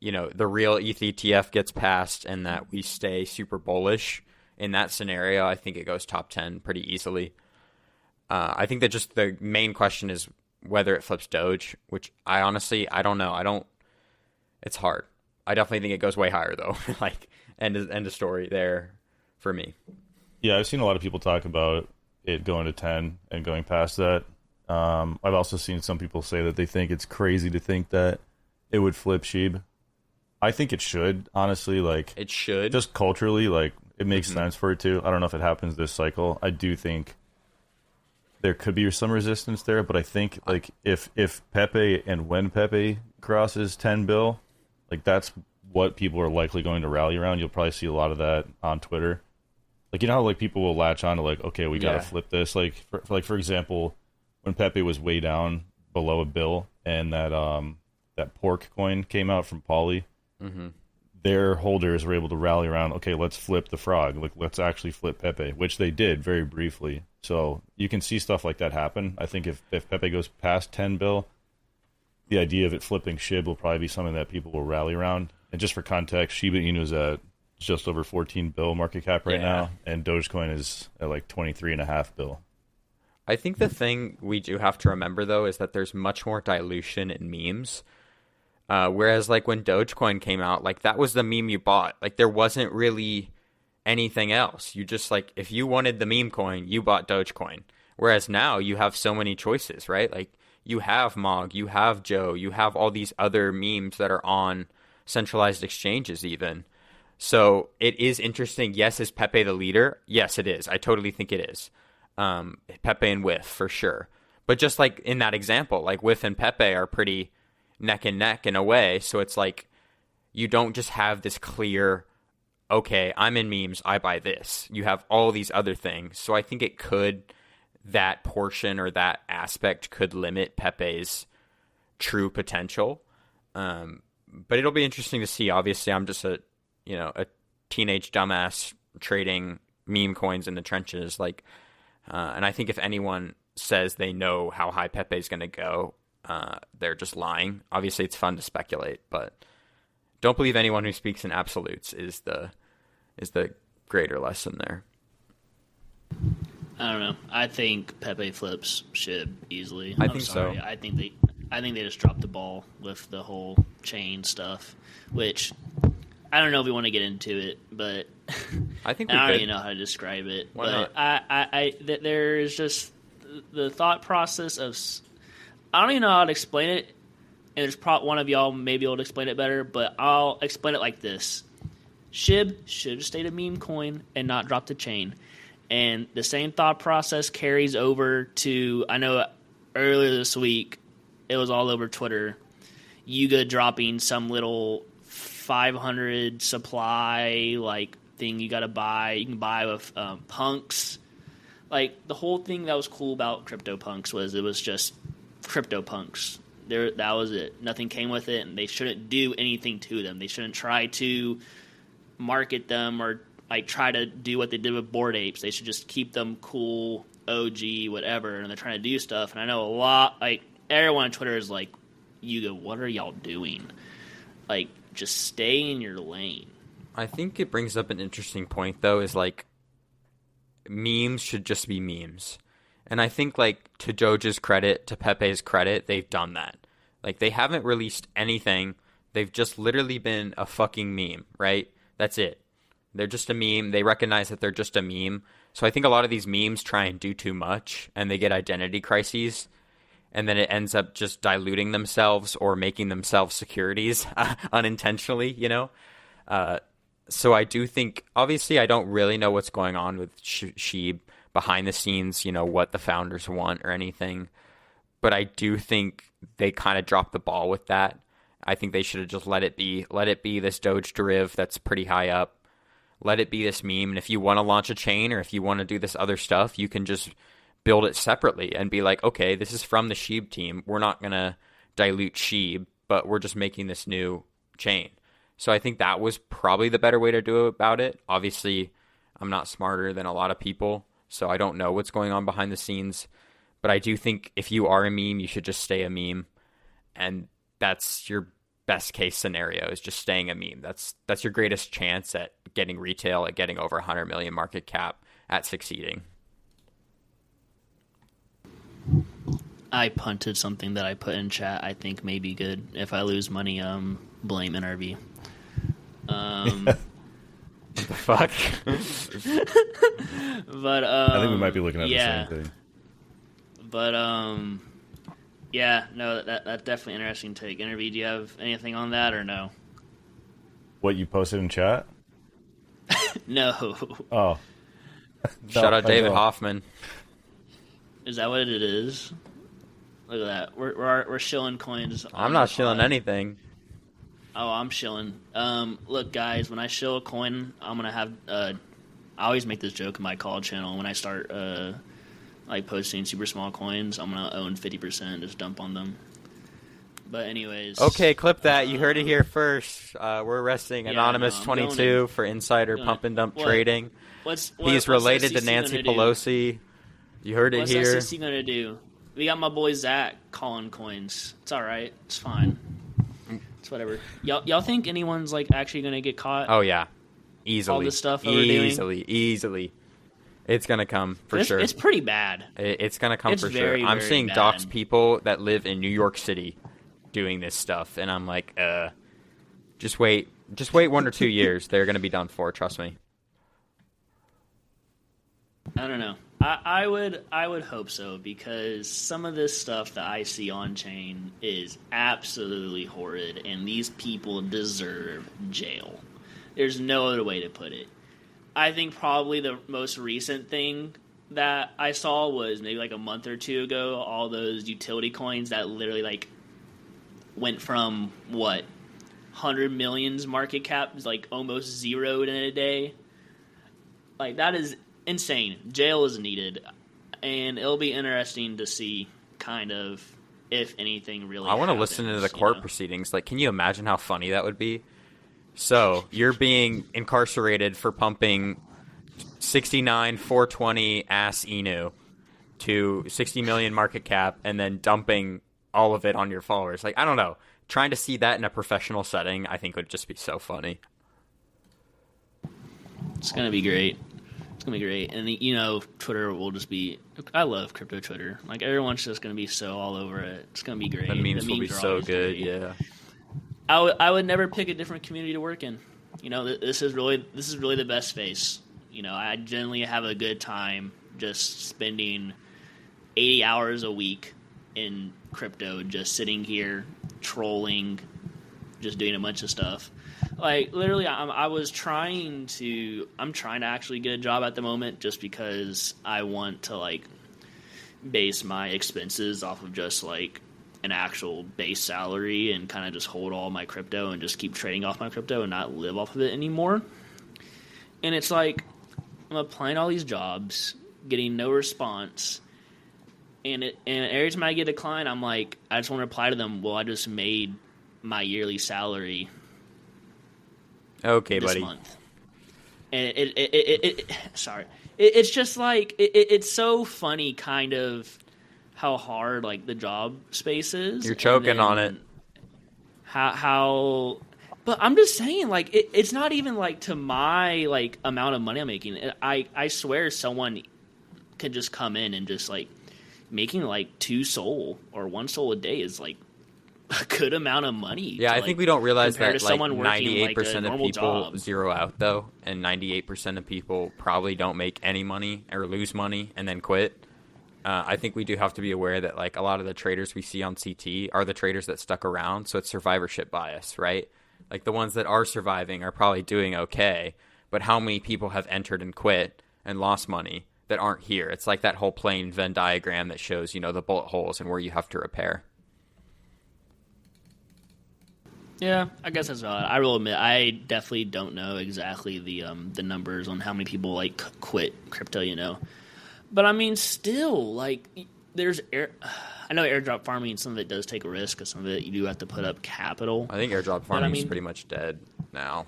the real ETH ETF gets passed and that we stay super bullish. In that scenario, I think it goes top 10 pretty easily. I think that just the main question is whether it flips Doge, which I don't know. It's hard. I definitely think it goes way higher, though. Like, end of story there for me. Yeah, I've seen a lot of people talk about it going to 10 and going past that. I've also seen some people say that they think it's crazy to think that it would flip Sheeb. I think it should, honestly. Like, it should. Just culturally, like, it makes sense for it to. I don't know if it happens this cycle. I do think there could be some resistance there, but I think, like, if Pepe and when Pepe crosses 10 bill, like, that's what people are likely going to rally around. You'll probably see a lot of that on Twitter. Like, how, like, people will latch on to, like, okay, we got to flip this. Like, for example, when Pepe was way down below a bill and that pork coin came out from Poly, their holders were able to rally around, okay, let's flip the frog. Like, let's actually flip Pepe, which they did very briefly. So you can see stuff like that happen. I think if Pepe goes past 10 bill, the idea of it flipping SHIB will probably be something that people will rally around. And just for context, Shiba Inu is at just over 14 bill market cap right now, and Dogecoin is at like 23.5 bill. I think the thing we do have to remember, though, is that there's much more dilution in memes. Whereas, like, when Dogecoin came out, like, that was the meme you bought. Like, there wasn't really anything else. You just, like, if you wanted the meme coin, you bought Dogecoin. Whereas now you have so many choices, right? Like, you have Mog, you have Joe, you have all these other memes that are on centralized exchanges even. So it is interesting. Yes, is Pepe the leader? Yes, it is. I totally think it is. Pepe and Whiff, for sure. But just like in that example, like Whiff and Pepe are pretty neck and neck in a way. So it's like you don't just have this clear, okay, I'm in memes, I buy this. You have all these other things. So I think that portion or that aspect could limit Pepe's true potential. But it'll be interesting to see. Obviously, I'm just a teenage dumbass trading meme coins in the trenches. Like, and I think if anyone says they know how high Pepe is going to go, they're just lying. Obviously, it's fun to speculate, but don't believe anyone who speaks in absolutes is the greater lesson there. I don't know. I think Pepe flips SHIB easily. I think so. I think they just dropped the ball with the whole chain stuff, which I don't know if we want to get into it, but I think I don't even know how to describe it. Why but not? There is just the thought process of, I don't even know how to explain it, and there's one of y'all maybe able to explain it better, but I'll explain it like this. SHIB should have stayed a meme coin and not dropped the chain. And the same thought process carries over to, I know earlier this week, it was all over Twitter, Yuga dropping some little 500 supply like thing you got to buy. You can buy with punks. Like, the whole thing that was cool about CryptoPunks was it was just CryptoPunks. That was it. Nothing came with it, and they shouldn't do anything to them. They shouldn't try to market them or like try to do what they did with Bored Apes. They should just keep them cool, OG, whatever, and they're trying to do stuff. And I know a lot, like, everyone on Twitter is like, Yuga, what are y'all doing? Like, just stay in your lane. I think it brings up an interesting point, though, is like, memes should just be memes. And I think, like, to Doge's credit, to Pepe's credit, they've done that. Like, they haven't released anything. They've just literally been a fucking meme, right? That's it. They're just a meme. They recognize that they're just a meme. So I think a lot of these memes try and do too much, and they get identity crises, and then it ends up just diluting themselves or making themselves securities unintentionally, So I do think, obviously, I don't really know what's going on with Sheeb behind the scenes, what the founders want or anything. But I do think they kind of dropped the ball with that. I think they should have just let it be. Let it be this Doge deriv that's pretty high up. Let it be this meme. And if you want to launch a chain or if you want to do this other stuff, you can just build it separately and be like, okay, this is from the Sheeb team. We're not going to dilute Sheeb, but we're just making this new chain. So I think that was probably the better way to do about it. Obviously, I'm not smarter than a lot of people, so I don't know what's going on behind the scenes. But I do think if you are a meme, you should just stay a meme. And that's your best case scenario, is just staying a meme. That's your greatest chance at getting retail, at getting over 100 million market cap, at succeeding. I punted something that I put in chat I think may be good. If I lose money, blame NRV. What the fuck? But I think we might be looking at the same thing. But yeah, no, that's definitely an interesting take. NRV, do you have anything on that or no? What you posted in chat? No. Oh. Shout out David Hoffman. Is that what it is? Look at that. We're shilling coins. I'm not shilling anything. Oh, I'm shilling. Look, guys, when I shill a coin, I'm gonna have. I always make this joke in my college channel. When I start like posting super small coins, I'm gonna own 50%, just dump on them. But anyways. Okay, clip that. You heard it here first. We're arresting Anonymous22 for insider pump and dump trading. He's related to Nancy Pelosi. You heard it here. What's SEC gonna do? We got my boy Zack calling coins. It's all right. It's fine. It's whatever. Y'all think anyone's like actually gonna get caught? Oh yeah, easily. All the stuff that we're doing? Easily. It's gonna come for sure. It's pretty bad. It's gonna come for very, sure. I'm very seeing bad. docs people that live in New York City doing this stuff, and I'm like, just wait 1 or 2 years. They're gonna be done for. Trust me. I don't know. I would hope so, because some of this stuff that I see on chain is absolutely horrid, and these people deserve jail. There's no other way to put it. I think probably the most recent thing that I saw was maybe like a month or two ago, all those utility coins that literally like went from 100 millions market cap, like almost zeroed in a day. Like, that is insane. Jail is needed, and it'll be interesting to see kind of if anything really I want to happens, listen to the court proceedings. Like, can you imagine how funny that would be? So you're being incarcerated for pumping 69 420 ass Inu to 60 million market cap and then dumping all of it on your followers. Like, I don't know. Trying to see that in a professional setting, I think would just be so funny. It's gonna be great. It's gonna be great, and you know, Twitter will just be. I love crypto Twitter. Like, everyone's just gonna be so all over it. It's gonna be great. The memes will be are so always good. great. Yeah. I would never pick a different community to work in. You know, this is really the best space. You know, I generally have a good time just spending 80 hours a week in crypto, just sitting here trolling, just doing a bunch of stuff. Like, literally, I'm trying to actually get a job at the moment, just because I want to like base my expenses off of just like an actual base salary, and kind of just hold all my crypto and just keep trading off my crypto and not live off of it anymore. And it's like, I'm applying all these jobs, getting no response, and every time I get a decline, I'm like, I just want to reply to them, well, I just made my yearly salary Okay, this buddy. month. And it's just like, it's so funny kind of how hard like the job space is. You're choking on it. How but I'm just saying, like, it's not even like to my like amount of money I'm making. I swear someone could just come in and just like making like 2 SOL or 1 SOL a day is like a good amount of money. Yeah, I think we don't realize that like 98% of of people job. zero out though, and 98% of people probably don't make any money or lose money and then quit. I think we do have to be aware that like a lot of the traders we see on CT are the traders that stuck around, so it's survivorship bias, right? Like, the ones that are surviving are probably doing okay, but how many people have entered and quit and lost money that aren't here? It's like that whole plain Venn diagram that shows, you know, the bullet holes and where you have to repair. Yeah, I guess that's valid. I will admit, I definitely don't know exactly the numbers on how many people like quit crypto, you know. But I mean, still, like, I know airdrop farming, some of it does take a risk, because some of it you do have to put up capital. I think airdrop farming is pretty much dead. now.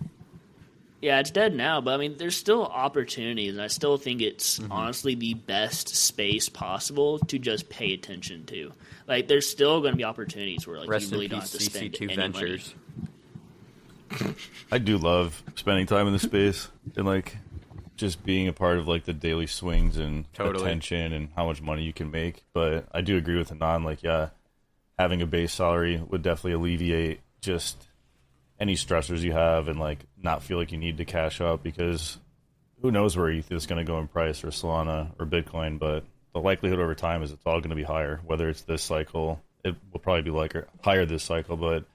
Yeah, it's dead now, but I mean, there's still opportunities, and I still think it's honestly the best space possible to just pay attention to. Like, there's still going to be opportunities where, like, Rest you really in don't peace, have to spend CC2 any Ventures. money. I do love spending time in the space and like just being a part of like the daily swings and attention and how much money you can make. But I do agree with Anon, like, yeah, having a base salary would definitely alleviate just any stressors you have and like not feel like you need to cash out, because who knows where ETH is going to go in price, or Solana or Bitcoin. But the likelihood over time is it's all going to be higher, whether it's this cycle. It will probably be like higher this cycle, but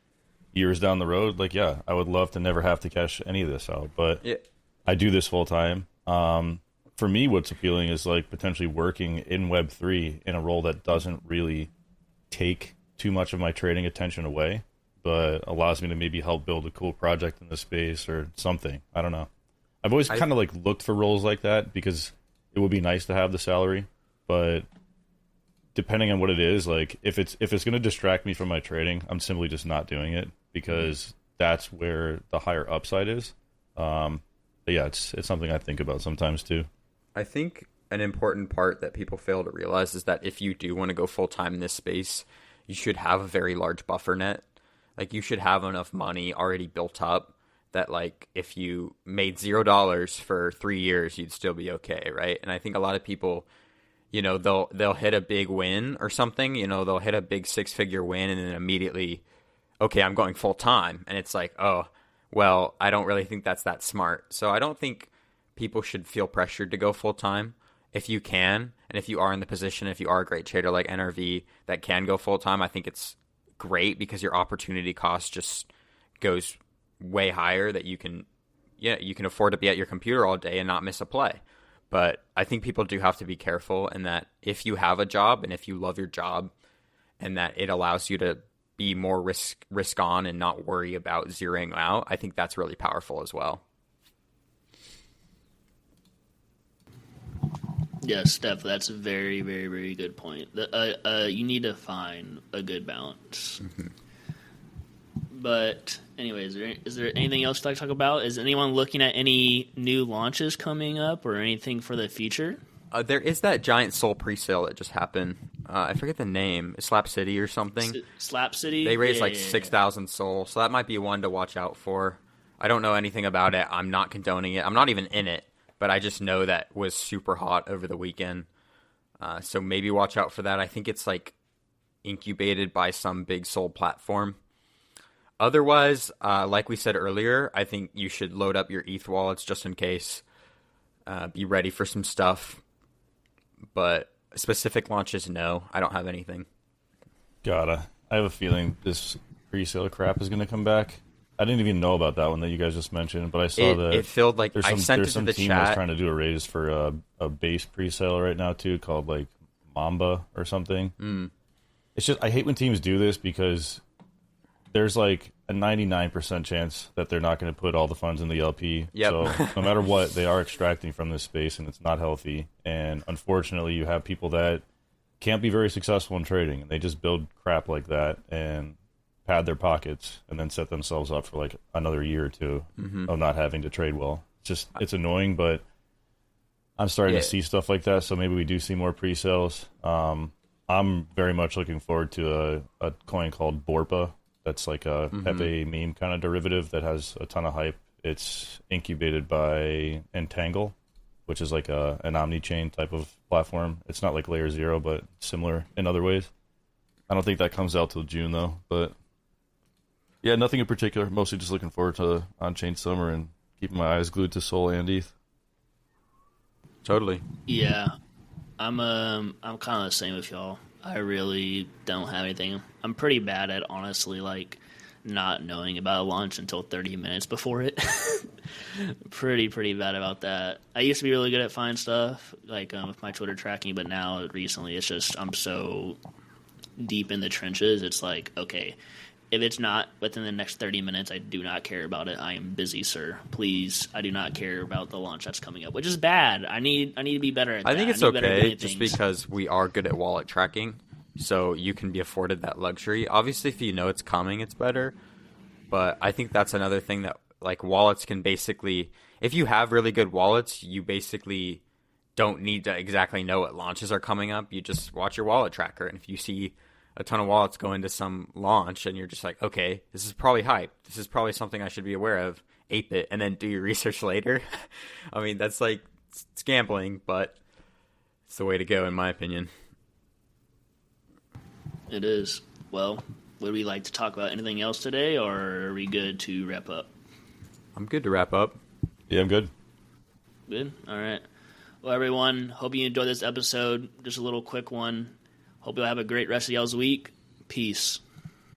years down the road, like, yeah, I would love to never have to cash any of this out, but I do this full time. For me, what's appealing is like potentially working in Web3 in a role that doesn't really take too much of my trading attention away, but allows me to maybe help build a cool project in the space or something. I don't know. I've always kind of like looked for roles like that because it would be nice to have the salary, but depending on what it is, like if it's going to distract me from my trading, I'm simply just not doing it, because that's where the higher upside is. But yeah, it's something I think about sometimes too. I think an important part that people fail to realize is that if you do want to go full time in this space, you should have a very large buffer net. Like, you should have enough money already built up that, like, if you made $0 for 3 years, you'd still be okay, right? And I think a lot of people, you know, they'll hit a big win or something, you know, they'll hit a big 6-figure win and then immediately, okay, I'm going full time. And it's like, oh, well, I don't really think that's that smart. So I don't think people should feel pressured to go full time. If you can, and if you are in the position, if you are a great trader like NRV that can go full time, I think it's great, because your opportunity cost just goes way higher, that you can afford to be at your computer all day and not miss a play. But I think people do have to be careful, and that if you have a job and if you love your job and that it allows you to be more risk on and not worry about zeroing out, I think that's really powerful as well. Yes, Steph, that's a very, very, very good point. You need to find a good balance. But anyways, is there anything else you'd like to talk about? Is anyone looking at any new launches coming up or anything for the future? There is that giant Soul pre-sale that just happened. I forget the name. Slap City or something. Slap City? They raised 6,000 Soul, so that might be one to watch out for. I don't know anything about it. I'm not condoning it. I'm not even in it, but I just know that was super hot over the weekend. So maybe watch out for that. I think it's like incubated by some big Soul platform. Otherwise, like we said earlier, I think you should load up your ETH wallets just in case. Be ready for some stuff. But specific launches, no. I don't have anything. I have a feeling this pre-sale crap is going to come back. I didn't even know about that one that you guys just mentioned, but I saw that it filled like I sent it to the team chat. that's trying to do a raise for a base pre-sale right now too, called like Mamba or something. It's just, I hate when teams do this, because there's like a 99% chance that they're not going to put all the funds in the LP. Yep. So no matter what, they are extracting from this space, and it's not healthy. And unfortunately, you have people that can't be very successful in trading, and they just build crap like that and pad their pockets and then set themselves up for like another year or two of not having to trade well. It's annoying, but I'm starting to see stuff like that. So maybe we do see more pre-sales. I'm very much looking forward to a coin called Borpa. That's like a Pepe meme kind of derivative that has a ton of hype. It's incubated by Entangle, which is like an omni-chain type of platform. It's not like Layer 0, but similar in other ways. I don't think that comes out till June, though. But yeah, nothing in particular. Mostly just looking forward to on-chain summer and keeping my eyes glued to Sol and ETH. Totally. Yeah, I'm kind of the same with y'all. I really don't have anything. I'm pretty bad at, honestly, like, not knowing about a launch until 30 minutes before it. pretty bad about that. I used to be really good at finding stuff, like, with my Twitter tracking, but now, recently, it's just, I'm so deep in the trenches, it's like, okay, if it's not within the next 30 minutes, I do not care about it. I am busy, sir. Please, I do not care about the launch that's coming up, which is bad. I need to be better at that. I think it's okay just because we are good at wallet tracking, so you can be afforded that luxury. Obviously, if you know it's coming, it's better. But I think that's another thing that like wallets can basically, if you have really good wallets, you basically don't need to exactly know what launches are coming up. You just watch your wallet tracker, and if you see a ton of wallets go into some launch and you're just like, okay, this is probably hype, this is probably something I should be aware of, ape it, and then do your research later. I mean, that's like, it's gambling, but it's the way to go in my opinion. It is. Well, would we like to talk about anything else today, or are we good to wrap up? I'm good to wrap up. Yeah, I'm good. Good? All right. Well, everyone, hope you enjoyed this episode. Just a little quick one. Hope you'll have a great rest of y'all's week. Peace.